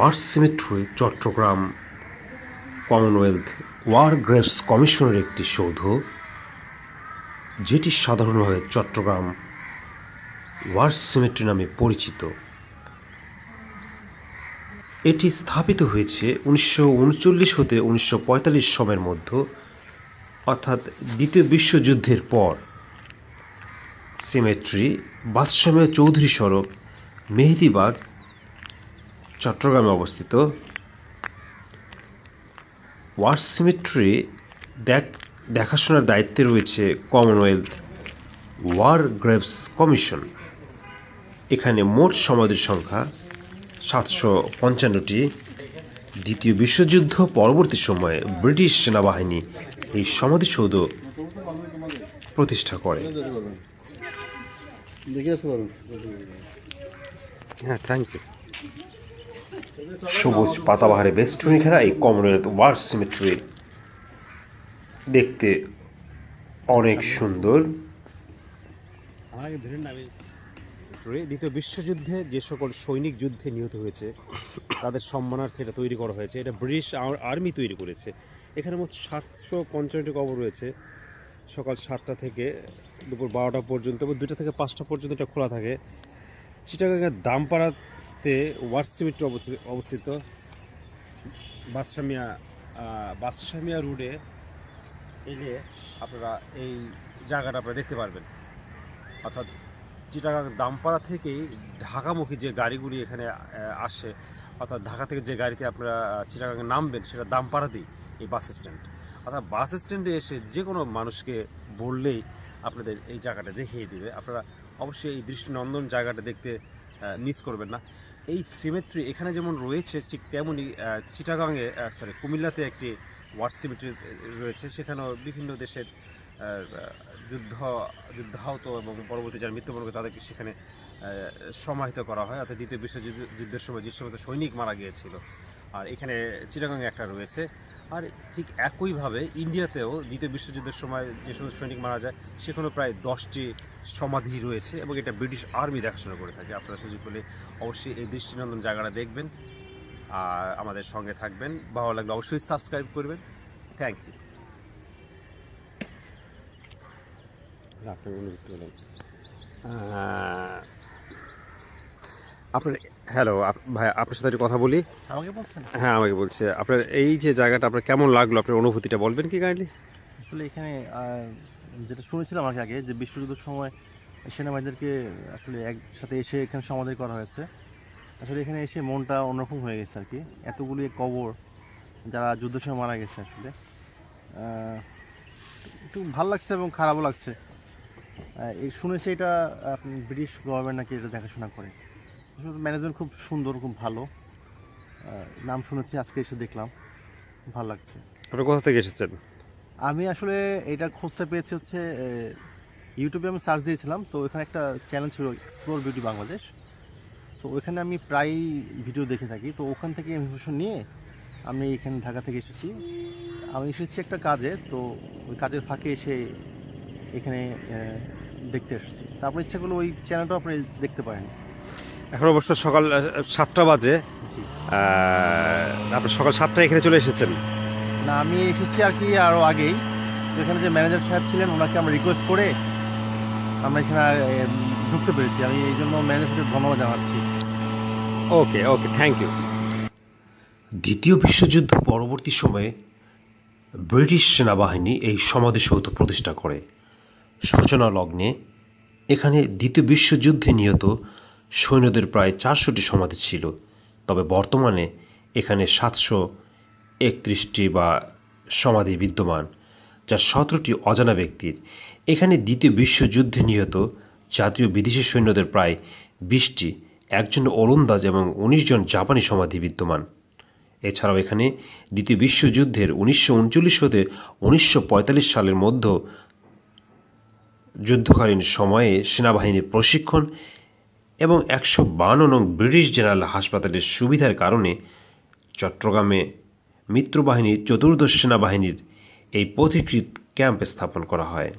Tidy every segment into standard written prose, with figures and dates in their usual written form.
War cemetery Chittagong commonwealth war graves কমিশনের একটি সৌধ, যেটি সাধারণভাবে চট্টগ্রাম ওয়ার সিমেট্রি নামে পরিচিত। এটি স্থাপিত হয়েছে 1939 হতে 1945 সময়ের মধ্যে, অর্থাৎ দ্বিতীয় বিশ্বযুদ্ধের পর। সিমেট্রি বাদশাহ মিয়া চৌধুরী সড়ক, মেহেদীবাগ, চট্টগ্রামে অবস্থিত। ওয়ার সিমেট্রি দেখাশোনার দায়িত্বে রয়েছে কমনওয়েলথ ওয়ার গ্রেভস কমিশন। এখানে মোট সমাধির সংখ্যা 755টি। দ্বিতীয় বিশ্বযুদ্ধ পরবর্তী সময়ে ব্রিটিশ সেনাবাহিনী এই সমাধিসৌধ প্রতিষ্ঠা করে। হ্যাঁ, থ্যাংক ইউ। সবুজ পাতাবাহারে বেষ্টনী ঘেরা এই কমনওয়েলথ ওয়ার সিমেট্রি দেখতে অনেক সুন্দর। দ্বিতীয় বিশ্বযুদ্ধে যে সকল সৈনিক যুদ্ধে নিহত হয়েছে তাদের সম্মানার্থে এটা তৈরি করা হয়েছে। এটা ব্রিটিশ আর্মি তৈরি করেছে। এখানে মোট 755টি কবর রয়েছে। সকাল 7টা থেকে দুপুর 12টা পর্যন্ত এবং 2টা থেকে 5টা পর্যন্ত এটা খোলা থাকে। চিটাগাংয়ের দামপাড়াতে ওয়ার সিমেট্রি অবস্থিত। বাদশাহ মিয়া রোডে এলে আপনারা এই জায়গাটা আপনারা দেখতে পারবেন। অর্থাৎ চিটাগাং দামপাড়া থেকেই ঢাকামুখী যে গাড়িগুলি এখানে আসে, অর্থাৎ ঢাকা থেকে যে গাড়িতে আপনারা চিটাগাংয়ে নামবেন সেটা দামপাড়াতেই এই বাস স্ট্যান্ড। অর্থাৎ বাস স্ট্যান্ডে এসে যে কোনো মানুষকে বললেই আপনাদের এই জায়গাটা দেখিয়ে দেবে। আপনারা অবশ্যই এই দৃষ্টিনন্দন জায়গাটা দেখতে মিস করবেন না। এই সিমেট্রি এখানে যেমন রয়েছে ঠিক তেমনই চিটাগাংয়ে কুমিল্লাতে একটি ওয়ার সিমেট্রি রয়েছে। সেখানেও বিভিন্ন দেশের যুদ্ধাহত এবং পরবর্তী যারা মৃত্যুবরণ করে তাদেরকে সেখানে সমাহিত করা হয়। অর্থাৎ দ্বিতীয় বিশ্বযুদ্ধের সময় যে সমস্ত সৈনিক মারা গিয়েছিল। আর এখানে চিটাগাংয়ে একটা রয়েছে। আর ঠিক একইভাবে ইন্ডিয়াতেও দ্বিতীয় বিশ্বযুদ্ধের সময় যে সমস্ত সৈনিক মারা যায় সেখানেও প্রায় 10টি সমাধি রয়েছে এবং এটা ব্রিটিশ আর্মি দেখাশোনা করে থাকে। আপনারা সুযোগ পেলে অবশ্যই এই দৃষ্টিনন্দন জায়গাটা দেখবেন আর আমাদের সঙ্গে থাকবেন। ভালো লাগলে অবশ্যই সাবস্ক্রাইব করবেন। Thank you. আপনার হ্যালো ভাই, আপনার সাথে একটা কথা বলি। আমাকে বলছেন? হ্যাঁ, আমাকে বলছে। আপনার এই যে জায়গাটা আপনার কেমন লাগলো, আপনার অনুভূতিটা বলবেন কি কাইন্ডলি? আসলে এখানে যেটা শুনেছিলাম আগে যে বিশ্বযুদ্ধের সময় সেনাবাহিনীদেরকে আসলে একসাথে এসে এখানে সমাধি করা হয়েছে। আসলে এখানে এসে মনটা অন্যরকম হয়ে গেছে আর কি। এতগুলি কবর যারা যুদ্ধের সময় মারা গেছে, আসলে একটু ভালো লাগছে এবং খারাপও লাগছে। শুনেছি এটা ব্রিটিশ গভর্নমেন্ট নাকি এটা দেখাশোনা করে। ম্যানেজমেন্ট খুব সুন্দর, খুব ভালো। নাম শুনেছি, আজকে এসে দেখলাম, ভালো লাগছে। আপনি কোথা থেকে এসেছেন? আমি আসলে এটা খুঁজতে পেয়েছি হচ্ছে ইউটিউবে আমি সার্চ দিয়েছিলাম, তো এখানে একটা চ্যানেল ছিল এক্সপ্লোর বিউটি বাংলাদেশ। তো ওইখানে আমি প্রায় ভিডিও দেখে থাকি, তো ওখান থেকে ইনফরমেশন নিয়ে আমি এখানে ঢাকা থেকে এসেছি। আমি এসেছি একটা কাজে, তো ওই কাজের ফাঁকে এসে এখানে দেখতে এসেছি। তারপর ইচ্ছা করলো ওই চ্যানেলটাও আপনি দেখতে পারেন। এখন অবশ্য সকাল 7টা বাজে। আপনি সকাল 7টায় এখানে চলে এসেছেন? না, আমি এসেছি আর কি আরও আগেই। তো এখানে যে ম্যানেজার সাহেব ছিলেন ওনাকে আমরা রিকোয়েস্ট করে আমরা এখানে ঢুকতে পেরেছি। আমি এই জন্য ম্যানেজারকে ধন্যবাদ জানাচ্ছি। ওকে, থ্যাংক ইউ। দ্বিতীয় বিশ্বযুদ্ধ পরবর্তী সময়ে ব্রিটিশ সেনাবাহিনী এই সমাধিসৌধ প্রতিষ্ঠা করে। সূচনা লগ্নে এখানে দ্বিতীয় বিশ্বযুদ্ধে নিহত সৈন্যদের প্রায় 400টি সমাধি ছিল। তবে বর্তমানে এখানে 731টি বা সমাধি বিদ্যমান, যা 17টি অজানা ব্যক্তির। এখানে দ্বিতীয় বিশ্বযুদ্ধে নিহত জাতীয় বিদেশি সৈন্যদের প্রায় 20টি, একজন ওলন্দাজ এবং 19 জন জাপানি সমাধি বিদ্যমান। এছাড়াও এখানে দ্বিতীয় বিশ্বযুদ্ধের 1939 হতে 1945 সালের মধ্যে যুদ্ধকালীন সময়ে সেনাবাহিনীর প্রশিক্ষণ এবং 152 নং ব্রিটিশ জেনারেল হাসপাতালের সুবিধার কারণে চট্টগ্রামে মিত্রবাহিনী 14দশ সেনাবাহিনীর এই পথিকৃৎ ক্যাম্প স্থাপন করা হয়।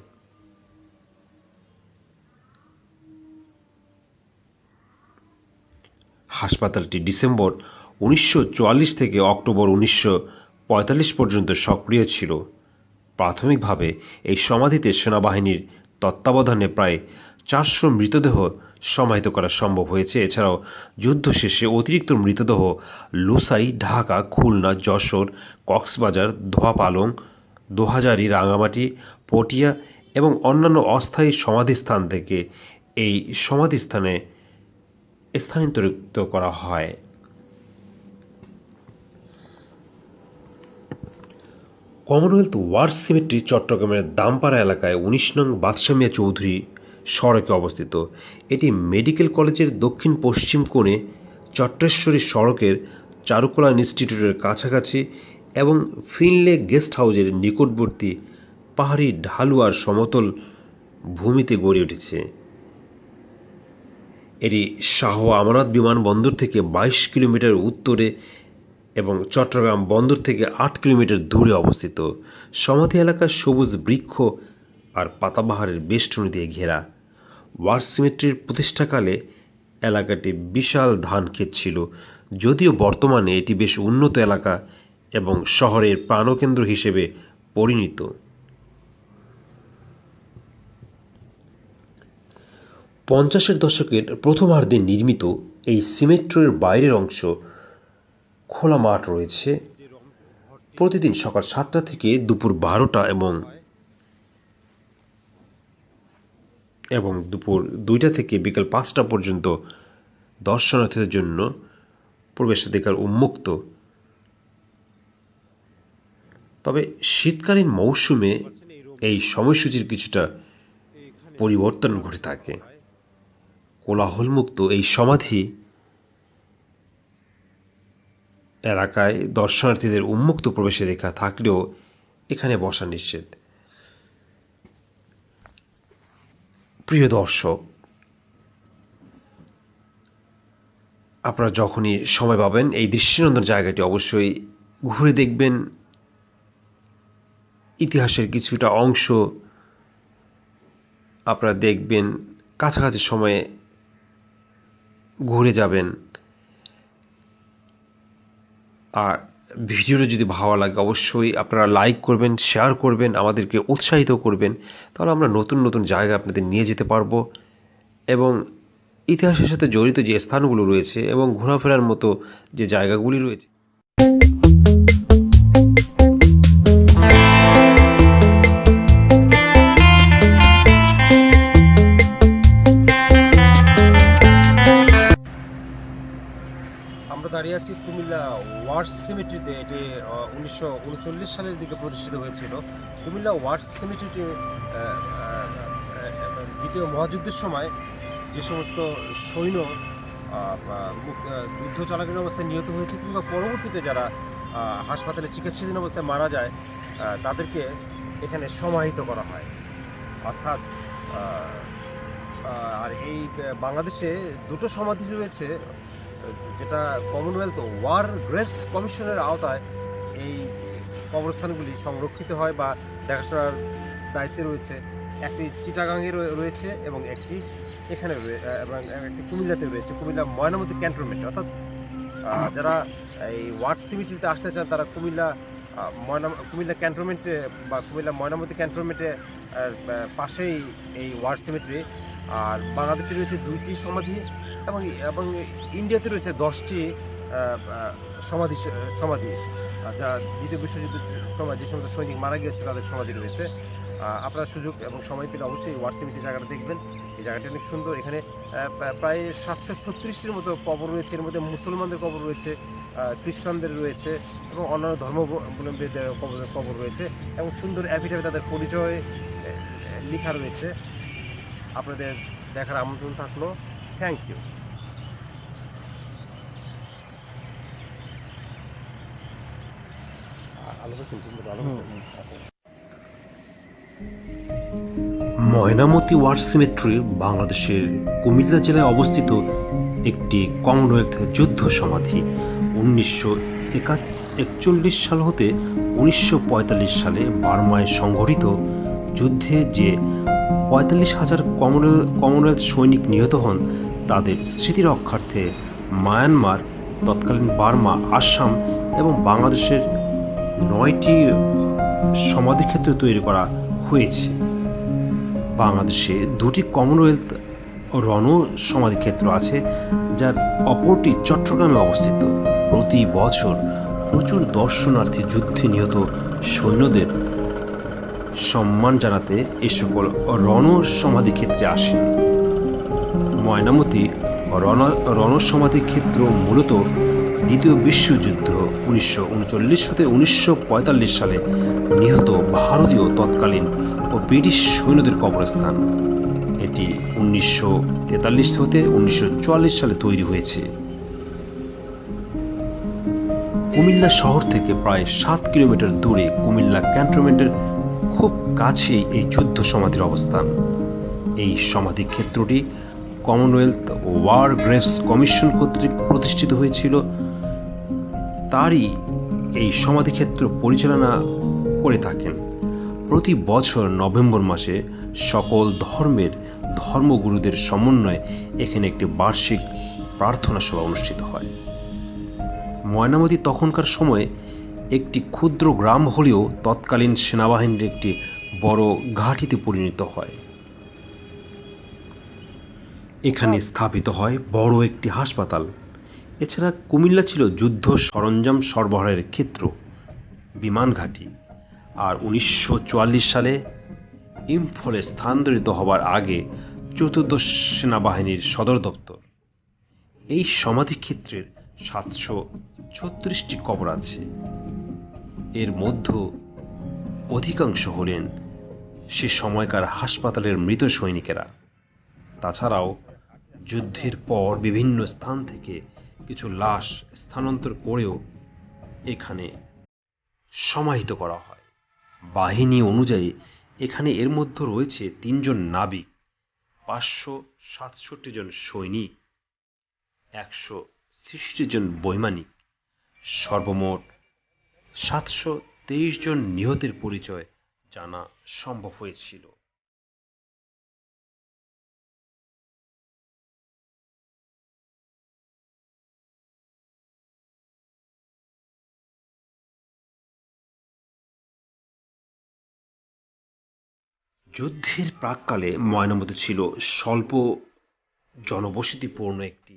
হাসপাতালটি ডিসেম্বর 1944 থেকে অক্টোবর 1945 পর্যন্ত সক্রিয় ছিল। প্রাথমিকভাবে এই সমাধিতে সেনাবাহিনীর তত্ত্বাবধানে প্রায় 400 মৃতদেহ সমাহিত করা সম্ভব হয়েছে। এছাড়াও যুদ্ধ শেষে অতিরিক্ত মৃতদেহ লুসাই, ঢাকা, খুলনা, যশোর, কক্সবাজার, ধোয়াপালং, দোহাজারী, রাঙামাটি, পটিয়া এবং অন্যান্য অস্থায়ী সমাধিস্থান থেকে এই সমাধিস্থানে স্থানান্তরিত করা হয়। কমনওয়েলথ ওয়ার সিমেট্রি চট্টগ্রামের দামপাড়া এলাকায় 19 নং বাদশাহ মিয়া চৌধুরী সড়কে অবস্থিত। এটি মেডিকেল কলেজের দক্ষিণ পশ্চিম কোণে চট্টেশ্বরী সড়কের চারুকলা ইনস্টিটিউটের কাছাকাছি এবং ফিনলে গেস্ট হাউসের নিকটবর্তী পাহাড়ি ঢালু আর সমতল ভূমিতে গড়ে উঠেছে। এটি শাহ আমানত বিমানবন্দর থেকে 22 কিলোমিটার উত্তরে এবং চট্টগ্রাম বন্দর থেকে 8 কিলোমিটার দূরে অবস্থিত। সমাধি এলাকা সবুজ বৃক্ষ আর পাতাবাহারের বেষ্টনী দিয়ে ঘেরা। ওয়ার সিমেট্রির প্রতিষ্ঠাকালে এলাকাটি বিশাল ধান ক্ষেত ছিল, যদিও বর্তমানে এটি বেশ উন্নত এলাকা এবং শহরের প্রাণকেন্দ্র হিসেবে পরিণত। পঞ্চাশের দশকের প্রথমার্ধে নির্মিত এই সিমেট্রির বাইরের অংশ খোলা মাঠ রয়েছে। প্রতিদিন সকাল 7টা থেকে দুপুর 12টা এবং দুপুর 2টা থেকে বিকাল 5টা পর্যন্ত দর্শনার্থীদের জন্য প্রবেশাধিকার উন্মুক্ত। তবে শীতকালীন মৌসুমে এই সময়সূচির কিছুটা পরিবর্তন ঘটে থাকে। কোলাহলমুক্ত এই সমাধি এলাকায় দর্শনার্থীদের উন্মুক্ত প্রবেশাধিকার থাকলেও এখানে বসা নিষেধ। প্রিয় দর্শক, আপনারা যখনই সময় পাবেন এই দৃষ্টিনন্দন জায়গাটি অবশ্যই ঘুরে দেখবেন। ইতিহাসের কিছুটা অংশ আপনারা দেখবেন, কাছাকাছি সময়ে ঘুরে যাবেন। আর ভিডিওটা যদি ভালো লাগে অবশ্যই আপনারা লাইক করবেন, শেয়ার করবেন, আমাদেরকে উৎসাহিত করবেন। তাহলে আমরা নতুন নতুন জায়গা আপনাদের নিয়ে যেতে পারবো এবং ইতিহাসের সাথে জড়িত যে স্থানগুলো রয়েছে এবং ঘোরাফেরার মতো যে জায়গাগুলি রয়েছে আমরা দাঁড়িয়ে আছি কুমিল্লা ওয়ার সিমেট্রিতে। এটি 1939 সালের দিকে প্রতিষ্ঠিত হয়েছিল। কুমিল্লা ওয়ার সিমেট্রিটি দ্বিতীয় মহাযুদ্ধের সময় যে সমস্ত সৈন্য যুদ্ধ চলাকালীন অবস্থায় নিহত হয়েছে কিংবা পরবর্তীতে যারা হাসপাতালে চিকিৎসাধীন অবস্থায় মারা যায় তাদেরকে এখানে সমাহিত করা হয়। অর্থাৎ আর এই বাংলাদেশে দুটো সমাধি রয়েছে, যেটা কমনওয়েলথ ওয়ার গ্রেভস কমিশনের আওতায় এই কবরস্থানগুলি সংরক্ষিত হয় বা দেখাশোনার দায়িত্বে রয়েছে। একটি চিটাগাংয়ে রয়েছে এবং একটি এখানে এবং একটি কুমিল্লাতে রয়েছে, কুমিল্লা ময়নামতি ক্যান্টনমেন্টে। অর্থাৎ যারা এই ওয়ার সিমেট্রিতে আসতে চান তারা কুমিল্লা ক্যান্টনমেন্টে বা কুমিল্লা ময়নামতি ক্যান্টনমেন্টে পাশেই এই ওয়ার সিমেট্রি। আর বাংলাদেশে রয়েছে 2টি সমাধি এবং ইন্ডিয়াতে রয়েছে 10টি সমাধি যা দ্বিতীয় বিশ্বযুদ্ধের সময় যে সমস্ত সৈনিক মারা গিয়েছে তাদের সমাধি রয়েছে। আপনারা সুযোগ এবং সময় পেলে অবশ্যই ওয়ার সিমেট্রি জায়গাটা দেখবেন। এই জায়গাটি অনেক সুন্দর। এখানে প্রায় 736টির মতো কবর রয়েছে। এর মধ্যে মুসলমানদের কবর রয়েছে, খ্রিস্টানদের রয়েছে এবং অন্যান্য ধর্মাবলম্বীদের কবর রয়েছে এবং সুন্দর অ্যাফিডেভিট তাদের পরিচয় লেখা রয়েছে। আপনাদের দেখার আমন্ত্রণ থাকলো। Thank you. Mainamati war cemetery বাংলাদেশের কুমিল্লা জেলায় অবস্থিত একটি কমনওয়েলথ যুদ্ধ সমাধি। 1941 সাল হতে 1945 সালে বার্মায় সংঘটিত যুদ্ধে যে 45,000 কমনওয়েলথ সৈনিক নিহত হন তাদের স্মৃতি রক্ষার্থে মায়ানমার তৎকালীন বার্মা, আসাম এবং বাংলাদেশের 9টি সমাধিক্ষেত্র তৈরি করা হয়েছে। বাংলাদেশে 2টি কমনওয়েলথ রণ সমাধিক্ষেত্র আছে, যার অপরটি চট্টগ্রামে অবস্থিত। প্রতি বছর প্রচুর দর্শনার্থী যুদ্ধে নিহত সৈন্যদের সম্মান জানাতে এই সকল রণ সমাধিক্ষেত্রে আসে। ময়নামতি রণ সমাধিক্ষেত্র মূলত দ্বিতীয় বিশ্বযুদ্ধ 1939 হতে 1945 সালে নিহত ভারতীয় তৎকালীন ও ব্রিটিশ সৈন্যদের কবরস্থান। এটি 1943 হতে 1944 সালে তৈরি হয়েছে। কুমিল্লা শহর থেকে প্রায় 7 কিলোমিটার দূরে কুমিল্লা ক্যান্টনমেন্টের খুব কাছেই এই যুদ্ধ সমাধির অবস্থান। এই সমাধি ক্ষেত্রটি কমনওয়েলথ ওয়ার গ্রেভস কমিশন কর্তৃক প্রতিষ্ঠিত হয়েছিল। তারই এই সমাধিক্ষেত্র পরিচালনা করে থাকেন। প্রতি বছর নভেম্বর মাসে সকল ধর্মের ধর্মগুরুদের সমন্বয়ে এখানে একটি বার্ষিক প্রার্থনা সভা অনুষ্ঠিত হয়। ময়নামতি তখনকার সময়ে একটি ক্ষুদ্র গ্রাম হলেও তৎকালীন সেনাবাহিনীর একটি বড় ঘাঁটিতে পরিণত হয়। এখানে স্থাপিত হয় বড় একটি হাসপাতাল। এছাড়া কুমিল্লা ছিল যুদ্ধ সরঞ্জাম সরবরাহের ক্ষেত্র, বিমান ঘাঁটি। আর 1944 সালে ইম্ফলে স্থানান্তরিত হবার আগে চতুর্দশ সেনাবাহিনীর সদর দপ্তর। এই সমাধিক্ষেত্রের 736টি কবর আছে। এর মধ্যে অধিকাংশ হলেন সে সময়কার হাসপাতালের মৃত সৈনিকেরা। তাছাড়াও যুদ্ধের পর বিভিন্ন স্থান থেকে কিছু লাশ স্থানান্তর করেও এখানে সমাহিত করা হয়। বাহিনী অনুযায়ী এখানে এর মধ্যে রয়েছে 3 জন নাবিক, 567 জন সৈনিক, 160 জন বৈমানিক, সর্বমোট 723 জন নিহতের পরিচয় জানা সম্ভব হয়েছিল। যুদ্ধের প্রাক্কালে ময়নামতি ছিল স্বল্প জনবসতিপূর্ণ একটি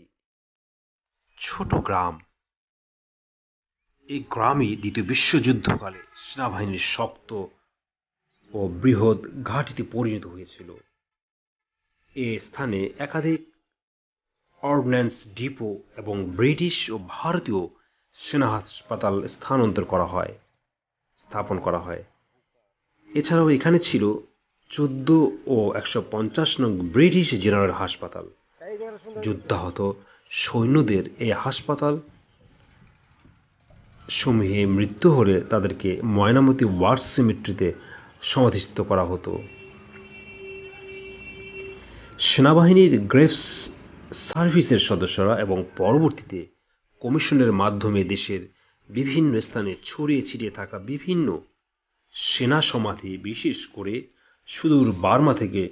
ছোট গ্রাম। এই গ্রামই দ্বিতীয় বিশ্বযুদ্ধকালে সেনাবাহিনীর শক্ত ও বৃহৎ ঘাঁটিতে পরিণত হয়েছিল। এ স্থানে একাধিক অর্ডিন্যান্স ডিপো এবং ব্রিটিশ ও ভারতীয় সেনা হাসপাতাল স্থাপন করা হয়। এছাড়াও এখানে ছিল 14 ও 150 নং ব্রিটিশ জেনারেল হাসপাতাল। যুদ্ধাহত সৈন্যদের এই হাসপাতাল সমূহে মৃত্যু হলে তাদেরকে ময়নামতি ওয়ার সিমেট্রিতে সমাধিস্থ করা হতো। সেনাবাহিনীর গ্রেভস সার্ভিসের সদস্যরা এবং পরবর্তীতে কমিশনের মাধ্যমে দেশের বিভিন্ন স্থানে ছড়িয়ে ছিটিয়ে থাকা বিভিন্ন সেনা সমাধি, বিশেষ করে সুদূর বার্মা থেকে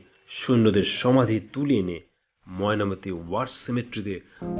সৈন্যদের সমাধি তুলে এনে ময়নামতি ওয়ার সিমেট্রিতে